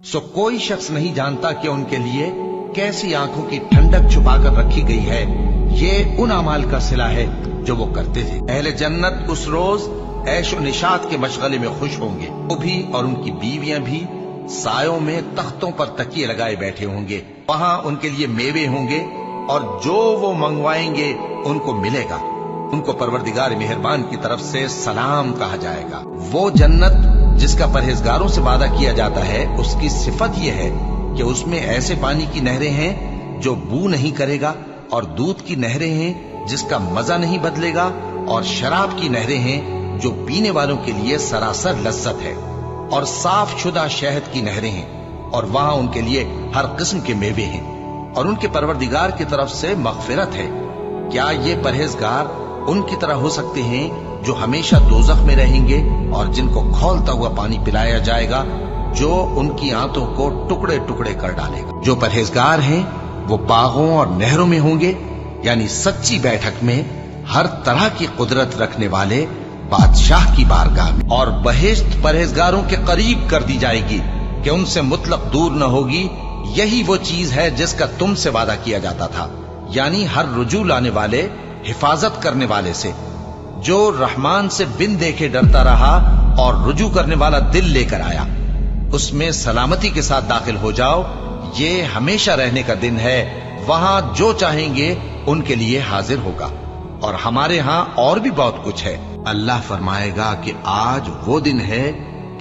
सो कोई शख्स नहीं जानता कि उनके लिए कैसी आंखों की ठंडक छुपाकर रखी गई है। ये उन अमाल का सिला है जो वो करते थे। अहले जन्नत उस रोज ऐशो निशात के मशगले में खुश होंगे। वो भी और उनकी बीवियां भी सायों में तख्तों पर तकिए लगाए बैठे होंगे। वहां उनके लिए मेवे होंगे और जो वो मंगवाएंगे उनको मिलेगा। उनको परवरदिगार मेहरबान की तरफ से सलाम कहा जाएगा। वो जन्नत जिसका परहेजगारों से वादा किया जाता है, उसकी सिफत यह है कि उसमें ऐसे पानी की नहरें हैं जो बू नहीं करेगा, और दूध की नहरें हैं जिसका मजा नहीं बदलेगा, और शराब की नहरें हैं जो पीने वालों के लिए सरासर लज्जत है, और साफ शुदा शहद की नहरें हैं, और वहां उनके लिए हर किस्म के मेवे हैं, और उनके परवरदिगार की तरफ से मगफिरत है। क्या ये परहेजगार उनकी तरह हो सकते हैं जो हमेशा दोजख में रहेंगे और जिनको खौलता हुआ पानी पिलाया जाएगा जो उनकी आंतों को टुकड़े टुकड़े कर डालेगा। जो परहेजगार हैं वो बागों और नहरों में होंगे, यानी सच्ची बैठक में हर तरह की कुदरत रखने वाले बादशाह की बारगाह में। और बहिश्त परहेजगारों के करीब कर दी जाएगी कि उनसे मुतलक दूर न होगी। यही वो चीज है जिसका तुमसे वादा किया जाता था, यानी हर रुजू लाने वाले, हिफाजत करने वाले से, जो रहमान से बिन देखे डरता रहा और रुजू करने वाला दिल लेकर आया। उसमें सलामती के साथ दाखिल हो जाओ। ये हमेशा रहने का दिन है। वहां जो चाहेंगे उनके लिए हाजिर होगा, और हमारे यहां और भी बहुत कुछ है। अल्लाह फरमाएगा कि आज वो दिन है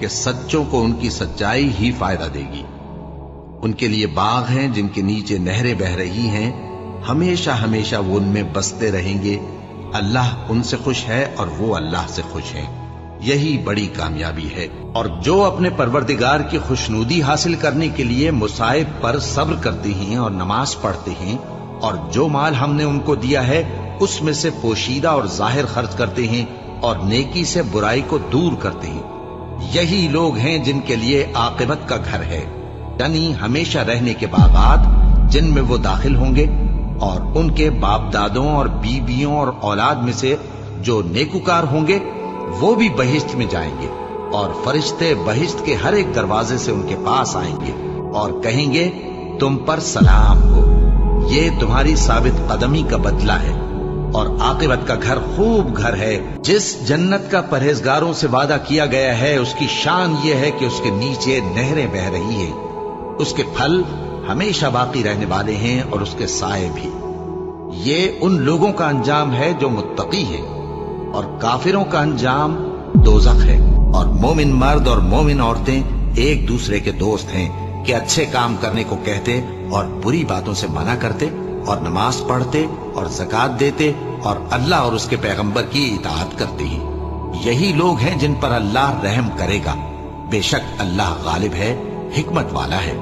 कि सच्चों को उनकी सच्चाई ही फायदा देगी। उनके लिए बाग हैं जिनके नीचे नहरें बह रही हैं, हमेशा हमेशा वो उनमें बसते रहेंगे। अल्लाह उनसे खुश है और वो अल्लाह से खुश है। यही बड़ी कामयाबी है। और जो अपने परवरदिगार की खुशनुदी हासिल करने के लिए मुसाइब पर सब्र करते हैं और नमाज पढ़ते हैं, और जो माल हमने उनको दिया है उसमें से पोशीदा और जाहिर खर्च करते हैं, और नेकी से बुराई को दूर करते हैं, यही लोग हैं जिनके लिए आकिबत का घर है, यानी हमेशा रहने के बागात जिनमें वो दाखिल होंगे। और उनके बाप दादों और बीबियों और औलाद में से जो नेकुकार होंगे वो भी बहिश्त में जाएंगे, और फरिश्ते बहिश्त के हर एक दरवाजे से उनके पास आएंगे और कहेंगे तुम पर सलाम हो। ये तुम्हारी साबित कदमी का बदला है, और आकिबत का घर खूब घर है। जिस जन्नत का परहेजगारों से वादा किया गया है उसकी शान ये है कि उसके नीचे नहरें बह रही हैं। उसके फल हमेशा बाकी रहने वाले हैं और उसके साए भी। ये उन लोगों का अंजाम है जो मुत्तकी है, और काफिरों का अंजाम दोज़ख है। और मोमिन मर्द और मोमिन औरतें एक दूसरे के दोस्त हैं कि अच्छे काम करने को कहते और बुरी बातों से मना करते, और नमाज पढ़ते और ज़कात देते, और अल्लाह और उसके पैगंबर की इताअत करते हैं। यही लोग हैं जिन पर अल्लाह रहम करेगा। बेशक अल्लाह गालिब है, हिकमत वाला है।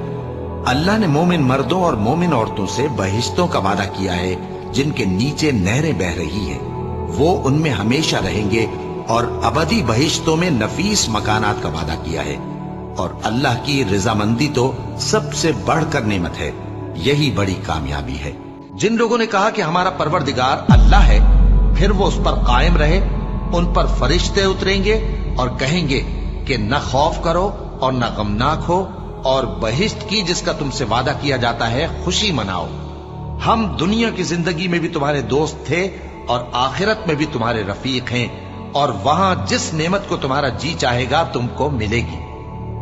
अल्लाह ने मोमिन मर्दों और मोमिन औरतों से बहिश्तों का वादा किया है जिनके नीचे नहरें बह रही हैं। वो उनमें हमेशा रहेंगे, और अबदी बहिश्तों में नफीस मकानात का वादा किया है। और अल्लाह की रजामंदी तो सबसे बढ़कर नेमत है। यही बड़ी कामयाबी है। जिन लोगों ने कहा कि हमारा परवरदिगार अल्लाह है, फिर वो उस पर कायम रहे, उन पर फरिश्ते उतरेंगे और कहेंगे कि न खौफ करो और न गमनाक हो, और बहिश्त की जिसका तुमसे वादा किया जाता है खुशी मनाओ। हम दुनिया की जिंदगी में भी तुम्हारे दोस्त थे और आखिरत में भी तुम्हारे रफीक हैं, और वहां जिस नेमत को तुम्हारा जी चाहेगा तुमको मिलेगी,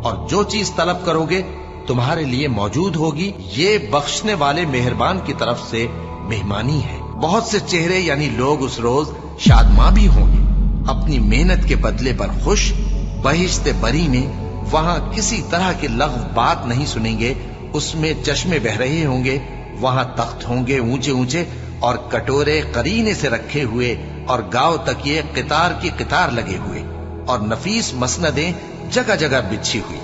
और जो चीज तलब करोगे तुम्हारे लिए मौजूद होगी। ये बख्शने वाले मेहरबान की तरफ से मेहमानी है। बहुत से चेहरे यानी लोग उस रोज शादमां भी होंगे, अपनी मेहनत के बदले पर खुश। बहिश्त बरी में वहां किसी तरह की लग़्व बात नहीं सुनेंगे। उसमें चश्मे बह रहे होंगे, वहां तख्त होंगे ऊंचे ऊंचे, और कटोरे करीने से रखे हुए, और गांव तकिए कितार की कितार लगे हुए, और नफीस मसनदें जगह जगह बिछी हुई।